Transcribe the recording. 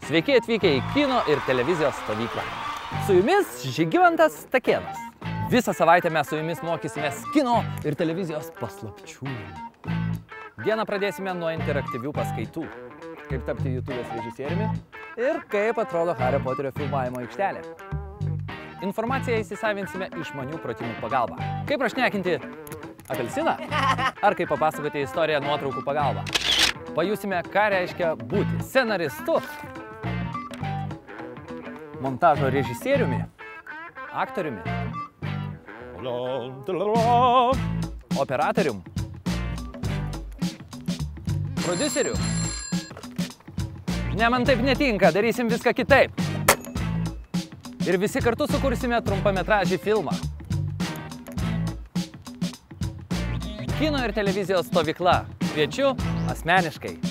Sveiki atvykę į kino ir televizijos stovyklą. Su jumis Žygimantas Stakėnas. Visą savaitę mes su jumis mokysimės kino ir televizijos paslapčių. Dieną pradėsime nuo interaktyvių paskaitų. Kaip tapti YouTube'ės režisieriumi ir kaip atrodo Hario Poterio filmavimo aikštelė. Informaciją įsisavinsime išmanių pratimų pagalba. Kaip prašnekinti apelsiną? Ar kaip papasakoti istoriją nuotraukų pagalba? Pajusime, ką reiškia būti scenaristu, montažo režisieriumi, aktoriumi, operatorium, prodiuseriu. Ne, man taip netinka, darysim viską kitaip. Ir visi kartu sukursime trumpametražį filmą. Kino ir televizijos stovykla. Kviečiu asmeniškai.